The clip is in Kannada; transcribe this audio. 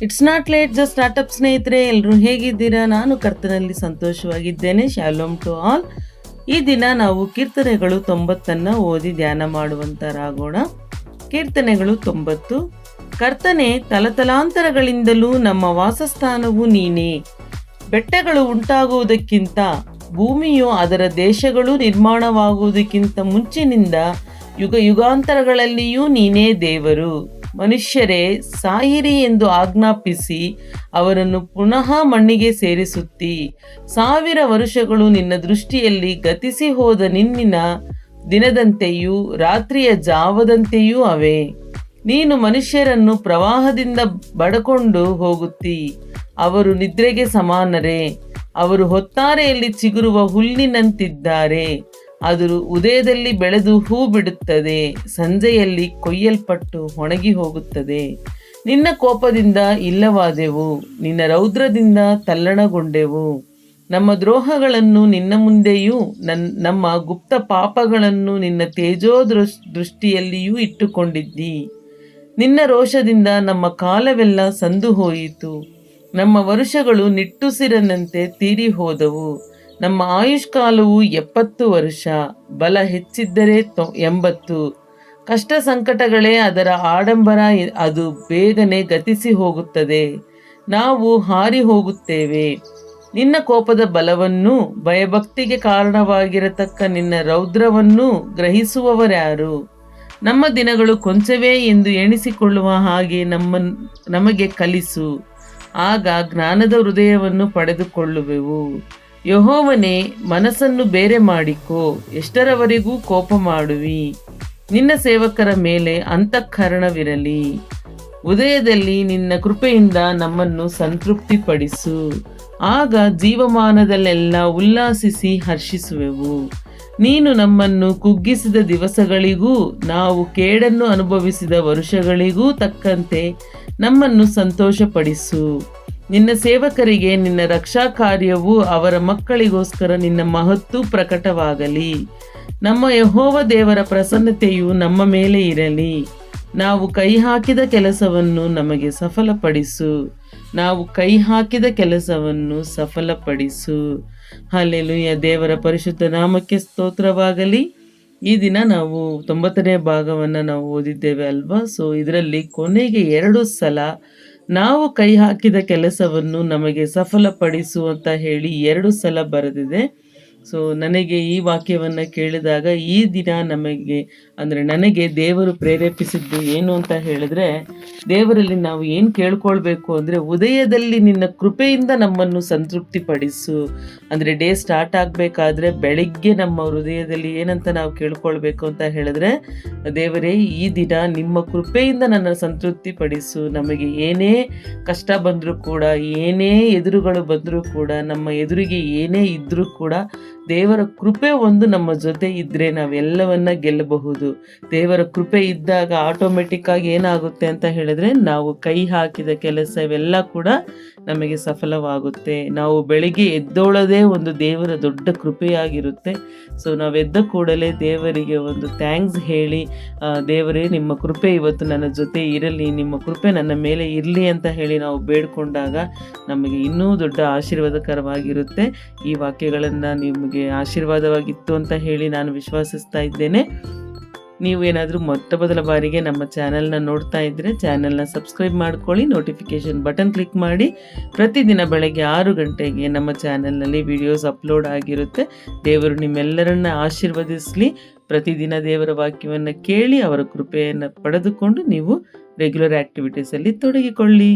It's not late the startup ಸ್ನೇಹಿತರೆ, ಎಲ್ಲರೂ ಹೇಗಿದ್ದೀರಾ? ನಾನು ಕರ್ತನಲ್ಲಿ ಸಂತೋಷವಾಗಿದ್ದೇನೆ. Shalom to all. ಈ ದಿನ ನಾವು ಕೀರ್ತನೆಗಳು 90 ಓದಿ ಧ್ಯಾನ ಮಾಡುವಂತರಾಗೋಣ. ಕೀರ್ತನೆಗಳು 90. ಕರ್ತನೆ, ತಲತಲಾಂತರಗಳಿಂದಲೂ ನಮ್ಮ ವಾಸಸ್ಥಾನವು ನೀನೇ. ಬೆಟ್ಟಗಳು ಉಂಟಾಗುವುದಕ್ಕಿಂತ ಭೂಮಿಯು ಅದರ ದೇಶಗಳು ನಿರ್ಮಾಣವಾಗುವುದಕ್ಕಿಂತ ಮುಂಚಿನಿಂದ ಯುಗ ಯುಗಾಂತರಗಳಲ್ಲಿಯೂ ನೀನೇ ದೇವರು. ಮನುಷ್ಯರೇ, ಸಾಯಿರಿ ಎಂದು ಆಜ್ಞಾಪಿಸಿ ಅವರನ್ನು ಪುನಃ ಮಣ್ಣಿಗೆ ಸೇರಿಸುತ್ತಿ. 1000 ವರುಷಗಳು ನಿನ್ನ ದೃಷ್ಟಿಯಲ್ಲಿ ಗತಿಸಿ ಹೋದ ನಿನ್ನಿನ ದಿನದಂತೆಯೂ ರಾತ್ರಿಯ ಜಾವದಂತೆಯೂ ಅವೆ. ನೀನು ಮನುಷ್ಯರನ್ನು ಪ್ರವಾಹದಿಂದ ಬಡಕೊಂಡು ಹೋಗುತ್ತಿ. ಅವರು ನಿದ್ರೆಗೆ ಸಮಾನರೇ. ಅವರು ಹೊತ್ತಾರೆಯಲ್ಲಿ ಚಿಗುರುವ ಹುಲ್ಲಿನಂತಿದ್ದಾರೆ. ಅದು ಉದಯದಲ್ಲಿ ಬೆಳೆದು ಹೂ ಬಿಡುತ್ತದೆ, ಸಂಜೆಯಲ್ಲಿ ಕೊಯ್ಯಲ್ಪಟ್ಟು ಒಣಗಿ ಹೋಗುತ್ತದೆ. ನಿನ್ನ ಕೋಪದಿಂದ ಇಲ್ಲವಾದೆವು, ನಿನ್ನ ರೌದ್ರದಿಂದ ತಲ್ಲಣಗೊಂಡೆವು. ನಮ್ಮ ದ್ರೋಹಗಳನ್ನು ನಿನ್ನ ಮುಂದೆಯೂ ನಮ್ಮ ಗುಪ್ತ ಪಾಪಗಳನ್ನು ನಿನ್ನ ತೇಜೋ ದೃಷ್ಟಿಯಲ್ಲಿಯೂ ಇಟ್ಟುಕೊಂಡಿದ್ದಿ. ನಿನ್ನ ರೋಷದಿಂದ ನಮ್ಮ ಕಾಲವೆಲ್ಲ ಸಂದು ಹೋಯಿತು. ನಮ್ಮ ವರುಷಗಳು ನಿಟ್ಟುಸಿರಿನಂತೆ ತೀರಿ ಹೋದವು. ನಮ್ಮ ಆಯುಷ್ಕಾಲವು 70 ವರ್ಷ, ಬಲ ಹೆಚ್ಚಿದ್ದರೆ 80. ಕಷ್ಟ ಸಂಕಟಗಳೇ ಅದರ ಆಡಂಬರ, ಅದು ಬೇಗನೆ ಗತಿಸಿ ಹೋಗುತ್ತದೆ. ನಾವು ಹಾರಿ ಹೋಗುತ್ತೇವೆ. ನಿನ್ನ ಕೋಪದ ಬಲವನ್ನು, ಭಯಭಕ್ತಿಗೆ ಕಾರಣವಾಗಿರತಕ್ಕ ನಿನ್ನ ರೌದ್ರವನ್ನು ಗ್ರಹಿಸುವವರ್ಯಾರು? ನಮ್ಮ ದಿನಗಳು ಕೊಂಚವೇ ಎಂದು ಎಣಿಸಿಕೊಳ್ಳುವ ಹಾಗೆ ನಮಗೆ ಕಲಿಸು. ಆಗ ಜ್ಞಾನದ ಹೃದಯವನ್ನು ಪಡೆದುಕೊಳ್ಳುವೆವು. ಯೆಹೋವನೇ, ಮನಸ್ಸನ್ನು ಬೇರೆ ಮಾಡಿಕೋ. ಎಷ್ಟರವರೆಗೂ ಕೋಪ ಮಾಡುವಿ? ನಿನ್ನ ಸೇವಕರ ಮೇಲೆ ಅಂತಃಕರಣವಿರಲಿ. ಉದಯದಲ್ಲಿ ನಿನ್ನ ಕೃಪೆಯಿಂದ ನಮ್ಮನ್ನು ಸಂತೃಪ್ತಿಪಡಿಸು. ಆಗ ಜೀವಮಾನದಲ್ಲೆಲ್ಲ ಉಲ್ಲಾಸಿಸಿ ಹರ್ಷಿಸುವೆವು. ನೀನು ನಮ್ಮನ್ನು ಕುಗ್ಗಿಸಿದ ದಿವಸಗಳಿಗೂ ನಾವು ಕೇಡನ್ನು ಅನುಭವಿಸಿದ ವರುಷಗಳಿಗೂ ತಕ್ಕಂತೆ ನಮ್ಮನ್ನು ಸಂತೋಷಪಡಿಸು. ನಿನ್ನ ಸೇವಕರಿಗೆ ನಿನ್ನ ರಕ್ಷಾ ಕಾರ್ಯವು, ಅವರ ಮಕ್ಕಳಿಗೋಸ್ಕರ ನಿನ್ನ ಮಹತ್ತು ಪ್ರಕಟವಾಗಲಿ. ನಮ್ಮ ಯೆಹೋವ ದೇವರ ಪ್ರಸನ್ನತೆಯು ನಮ್ಮ ಮೇಲೆ ಇರಲಿ. ನಾವು ಕೈ ಹಾಕಿದ ಕೆಲಸವನ್ನು ನಮಗೆ ಸಫಲಪಡಿಸು. ಹಲ್ಲೆಲೂಯ. ದೇವರ ಪರಿಶುದ್ಧ ನಾಮಕ್ಕೆ ಸ್ತೋತ್ರವಾಗಲಿ. ಈ ದಿನ ನಾವು 90ನೇ ಭಾಗವನ್ನು ನಾವು ಓದಿದ್ದೇವೆ ಅಲ್ವಾ? ಸೊ ಇದರಲ್ಲಿ ಕೊನೆಗೆ 2 ಸಲ ನಾವು ಕೈ ಹಾಕಿದ ಕೆಲಸವನ್ನು ನಮಗೆ ಸಫಲಪಡಿಸು ಅಂತ ಹೇಳಿ 2 ಸಲ ಬರೆದಿದೆ. ಸೊ ನನಗೆ ಈ ವಾಕ್ಯವನ್ನು ಕೇಳಿದಾಗ ಈ ದಿನ ನನಗೆ ದೇವರು ಪ್ರೇರೇಪಿಸಿದ್ದು ಏನು ಅಂತ ಹೇಳಿದ್ರೆ, ದೇವರಲ್ಲಿ ನಾವು ಏನು ಕೇಳ್ಕೊಳ್ಬೇಕು ಅಂದರೆ, ಉದಯದಲ್ಲಿ ನಿನ್ನ ಕೃಪೆಯಿಂದ ನಮ್ಮನ್ನು ಸಂತೃಪ್ತಿಪಡಿಸು. ಅಂದರೆ ಡೇ ಸ್ಟಾರ್ಟ್ ಆಗಬೇಕಾದ್ರೆ ಬೆಳಿಗ್ಗೆ ನಮ್ಮ ಹೃದಯದಲ್ಲಿ ಏನಂತ ನಾವು ಕೇಳ್ಕೊಳ್ಬೇಕು ಅಂತ ಹೇಳಿದ್ರೆ, ದೇವರೇ, ಈ ದಿನ ನಿಮ್ಮ ಕೃಪೆಯಿಂದ ನನ್ನ ಸಂತೃಪ್ತಿಪಡಿಸು. ನಮಗೆ ಏನೇ ಕಷ್ಟ ಬಂದರೂ ಕೂಡ, ಏನೇ ಎದುರುಗಳು ಬಂದರೂ ಕೂಡ, ನಮ್ಮ ಎದುರಿಗೆ ಏನೇ ಇದ್ದರೂ ಕೂಡ ದೇವರ ಕೃಪೆ ಒಂದು ನಮ್ಮ ಜೊತೆ ಇದ್ದರೆ ನಾವೆಲ್ಲವನ್ನ ಗೆಲ್ಲಬಹುದು. ದೇವರ ಕೃಪೆ ಇದ್ದಾಗ ಆಟೋಮೆಟಿಕ್ ಆಗಿ ಏನಾಗುತ್ತೆ ಅಂತ ಹೇಳಿದ್ರೆ, ನಾವು ಕೈ ಹಾಕಿದ ಕೆಲಸ ಇವೆಲ್ಲ ಕೂಡ ನಮಗೆ ಸಫಲವಾಗುತ್ತೆ. ನಾವು ಬೆಳಿಗ್ಗೆ ಎದ್ದೋಳದೇ ಒಂದು ದೇವರ ದೊಡ್ಡ ಕೃಪೆಯಾಗಿರುತ್ತೆ. ಸೊ ನಾವು ಎದ್ದ ಕೂಡಲೇ ದೇವರಿಗೆ ಒಂದು ಥ್ಯಾಂಕ್ಸ್ ಹೇಳಿ, ದೇವರೇ, ನಿಮ್ಮ ಕೃಪೆ ಇವತ್ತು ನನ್ನ ಜೊತೆ ಇರಲಿ, ನಿಮ್ಮ ಕೃಪೆ ನನ್ನ ಮೇಲೆ ಇರಲಿ ಅಂತ ಹೇಳಿ ನಾವು ಬೇಡ್ಕೊಂಡಾಗ ನಮಗೆ ಇನ್ನೂ ದೊಡ್ಡ ಆಶೀರ್ವಾದಕರವಾಗಿರುತ್ತೆ. ಈ ವಾಕ್ಯಗಳನ್ನು ನಿಮಗೆ ಆಶೀರ್ವಾದವಾಗಿತ್ತು ಅಂತ ಹೇಳಿ ನಾನು ವಿಶ್ವಾಸಿಸ್ತಾ ಇದ್ದೇನೆ. ನೀವು ಏನಾದರೂ ಮೊದಲ ಬಾರಿಗೆ ನಮ್ಮ ಚಾನಲ್ನ ನೋಡ್ತಾ ಇದ್ದರೆ ಚಾನಲ್ನ ಸಬ್ಸ್ಕ್ರೈಬ್ ಮಾಡ್ಕೊಳ್ಳಿ, ನೋಟಿಫಿಕೇಷನ್ ಬಟನ್ ಕ್ಲಿಕ್ ಮಾಡಿ. ಪ್ರತಿದಿನ ಬೆಳಗ್ಗೆ 6 ಗಂಟೆಗೆ ನಮ್ಮ ಚಾನಲ್ನಲ್ಲಿ ವಿಡಿಯೋಸ್ ಅಪ್ಲೋಡ್ ಆಗಿರುತ್ತೆ. ದೇವರು ನಿಮ್ಮೆಲ್ಲರನ್ನ ಆಶೀರ್ವದಿಸಲಿ. ಪ್ರತಿದಿನ ದೇವರ ವಾಕ್ಯವನ್ನು ಕೇಳಿ ಅವರ ಕೃಪೆಯನ್ನು ಪಡೆದುಕೊಂಡು ನೀವು ರೆಗ್ಯುಲರ್ ಆ್ಯಕ್ಟಿವಿಟೀಸಲ್ಲಿ ತೊಡಗಿಕೊಳ್ಳಿ.